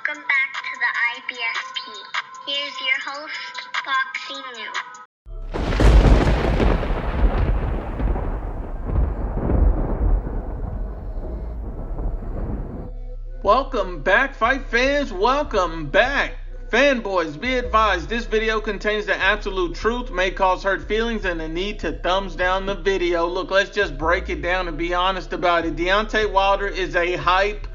Welcome back to the IBFP. Here's your host, Boxing New. Welcome back, fight fans. Welcome back. Fanboys, be advised, this video contains the absolute truth, may cause hurt feelings, and the need to thumbs down the video. Look, let's just break it down and be honest about it. Deontay Wilder is a hype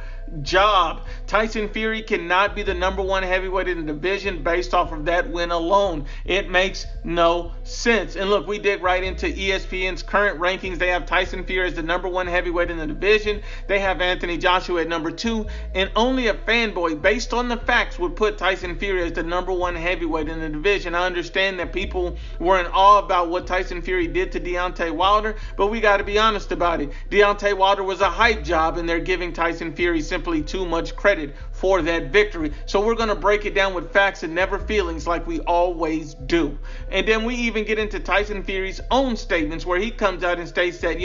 job. Tyson Fury cannot be the number one heavyweight in the division based off of that win alone. It makes no sense. And look, we dig right into ESPN's current rankings. They have Tyson Fury as the number one heavyweight in the division. They have Anthony Joshua at number 2. And only a fanboy, based on the facts, would put Tyson Fury as the number one heavyweight in the division. I understand that people were in awe about what Tyson Fury did to Deontay Wilder, but we got to be honest about it. Deontay Wilder was a hype job, and they're giving Tyson Fury simply too much credit for that victory. So we're going to break it down with facts and never feelings like we always do. And then we even get into Tyson Fury's own statements where he comes out and states that,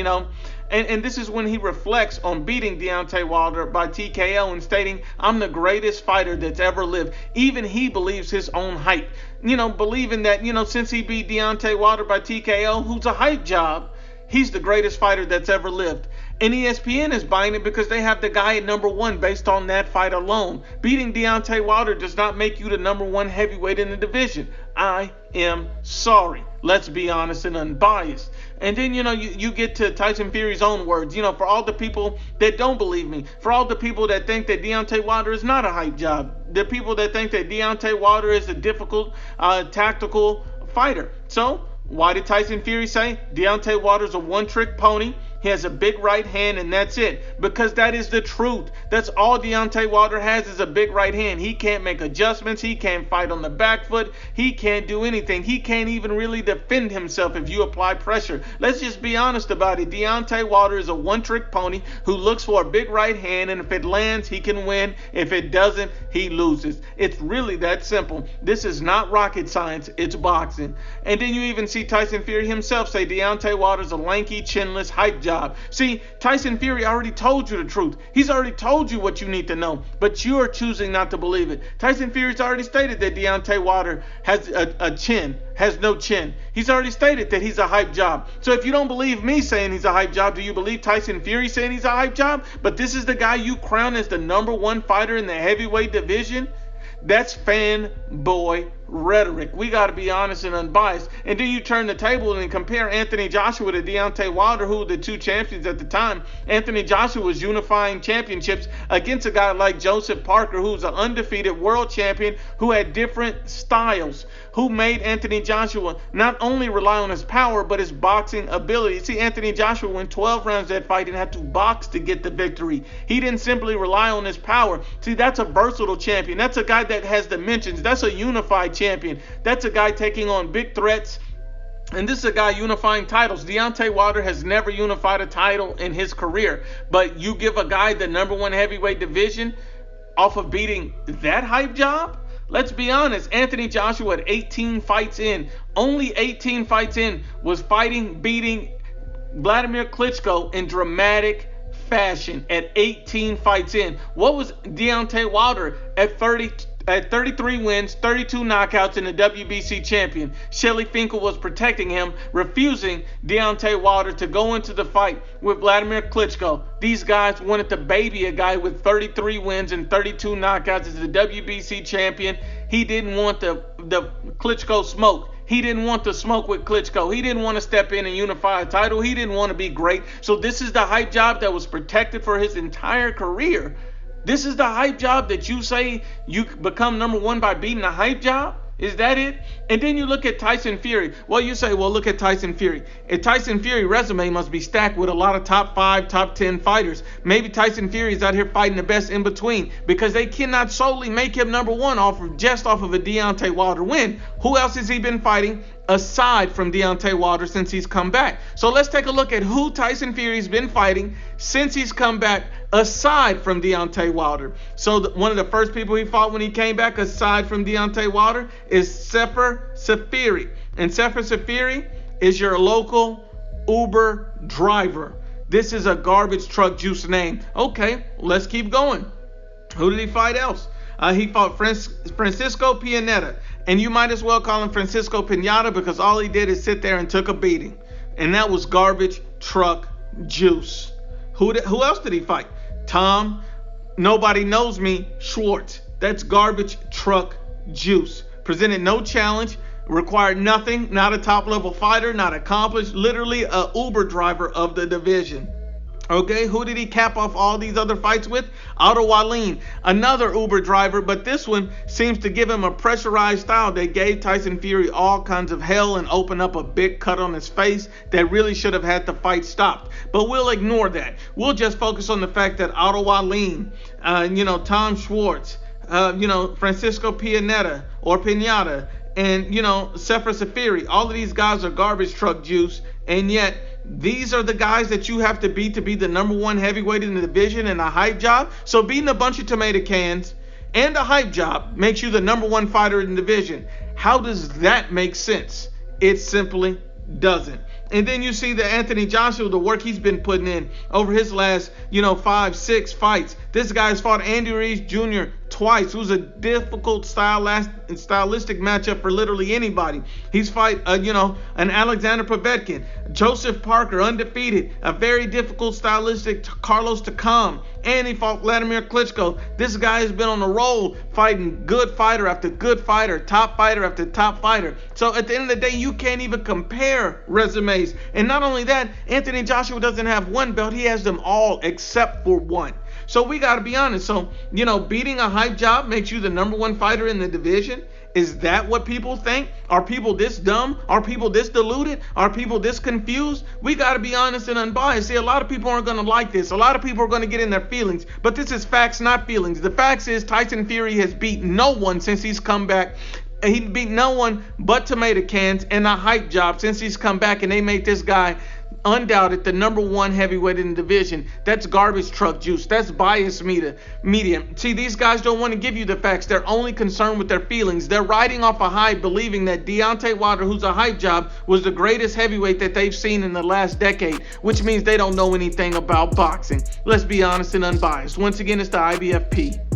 and this is when he reflects on beating Deontay Wilder by TKO and stating, "I'm the greatest fighter that's ever lived." Even he believes his own hype. Believing that, since he beat Deontay Wilder by TKO, who's a hype job, he's the greatest fighter that's ever lived. And ESPN is buying it because they have the guy at number 1 based on that fight alone. Beating Deontay Wilder does not make you the number 1 heavyweight in the division. I am sorry. Let's be honest and unbiased. And then, you get to Tyson Fury's own words. For all the people that don't believe me, for all the people that think that Deontay Wilder is not a hype job, the people that think that Deontay Wilder is a difficult, tactical fighter. So, why did Tyson Fury say Deontay Wilder's a one-trick pony? He has a big right hand and that's it. Because that is the truth. That's all Deontay Wilder has is a big right hand. He can't make adjustments. He can't fight on the back foot. He can't do anything. He can't even really defend himself if you apply pressure. Let's just be honest about it. Deontay Wilder is a one-trick pony who looks for a big right hand, and if it lands, he can win. If it doesn't, he loses. It's really that simple. This is not rocket science. It's boxing. And then you even see Tyson Fury himself say Deontay Wilder's a lanky, chinless hype job. See, Tyson Fury already told you the truth. He's already told you what you need to know, but you are choosing not to believe it. Tyson Fury's already stated that Deontay Wilder has has no chin. He's already stated that he's a hype job. So if you don't believe me saying he's a hype job, do you believe Tyson Fury saying he's a hype job? But this is the guy you crown as the number 1 fighter in the heavyweight division? That's fanboy rhetoric. We got to be honest and unbiased. And then you turn the table and compare Anthony Joshua to Deontay Wilder, who were the 2 champions at the time. Anthony Joshua was unifying championships against a guy like Joseph Parker, who's an undefeated world champion who had different styles, who made Anthony Joshua not only rely on his power, but his boxing ability. See, Anthony Joshua went 12 rounds that fight and had to box to get the victory. He didn't simply rely on his power. See, that's a versatile champion. That's a guy that has dimensions. That's a unified champion. That's a guy taking on big threats. And this is a guy unifying titles. Deontay Wilder has never unified a title in his career. But you give a guy the number 1 heavyweight division off of beating that hype job? Let's be honest. Anthony Joshua at 18 fights in, only 18 fights in, was beating Vladimir Klitschko in dramatic fashion at 18 fights in. What was Deontay Wilder at 33 wins, 32 knockouts, and a WBC champion? Shelly Finkel was protecting him, refusing Deontay Wilder to go into the fight with Vladimir Klitschko. These guys wanted to baby a guy with 33 wins and 32 knockouts as the WBC champion. He didn't want the Klitschko smoke. He didn't want to smoke with Klitschko. He didn't want to step in and unify a title. He didn't want to be great. So this is the hype job that was protected for his entire career. This is the hype job that you say you become number 1 by beating a hype job? Is that it? And then you look at Tyson Fury. Well, you say, look at Tyson Fury. If Tyson Fury resume must be stacked with a lot of top 5, top 10 fighters. Maybe Tyson Fury is out here fighting the best in between, because they cannot solely make him number 1 off of a Deontay Wilder win. Who else has he been fighting aside from Deontay Wilder since he's come back? So let's take a look at who Tyson Fury's been fighting since he's come back aside from Deontay Wilder. So one of the first people he fought when he came back aside from Deontay Wilder is Sefer Seferi. And Sefer Seferi is your local Uber driver. This is a garbage truck juice name. Okay, let's keep going. Who did he fight else? He fought Francisco Pianeta. And you might as well call him Francisco Pinata because all he did is sit there and took a beating. And that was garbage truck juice. Who else did he fight? Tom, nobody knows me, Schwartz. That's garbage truck juice. Presented no challenge, required nothing, not a top level fighter, not accomplished, literally a Uber driver of the division. Okay, who did he cap off all these other fights with? Otto Wallin, another Uber driver, but this one seems to give him a pressurized style that gave Tyson Fury all kinds of hell and opened up a big cut on his face that really should have had the fight stopped. But we'll ignore that. We'll just focus on the fact that Otto Wallin, Tom Schwartz, Francisco Pianeta or Pinata, and Sefer Safiri, all of these guys are garbage truck juice, and yet these are the guys that you have to beat to be the number one heavyweight in the division and a hype job. So beating a bunch of tomato cans and a hype job makes you the number one fighter in the division. How does that make sense? It simply doesn't. And then you see the Anthony Joshua, the work he's been putting in over his last, 5-6 fights. This guy's fought Andy Ruiz Jr. twice, who's a difficult stylistic matchup for literally anybody. He's fight, an Alexander Povetkin, Joseph Parker, undefeated, a very difficult stylistic Carlos Takam, and he fought Vladimir Klitschko. This guy has been on a roll, fighting good fighter after good fighter, top fighter after top fighter. So at the end of the day, you can't even compare resumes. And not only that, Anthony Joshua doesn't have one belt. He has them all except for one. So we got to be honest. So, beating a hype job makes you the number one fighter in the division. Is that what people think? Are people this dumb? Are people this deluded? Are people this confused? We got to be honest and unbiased. See, a lot of people aren't going to like this. A lot of people are going to get in their feelings. But this is facts, not feelings. The facts is Tyson Fury has beat no one since he's come back. He beat no one but tomato cans and a hype job since he's come back, and they made this guy undoubted the number one heavyweight in the division. That's garbage truck juice. That's biased media. See, these guys don't want to give you the facts. They're only concerned with their feelings. They're riding off a high, believing that Deontay Wilder, who's a hype job, was the greatest heavyweight that they've seen in the last decade, which means they don't know anything about boxing. Let's be honest and unbiased. Once again, it's the IBFP.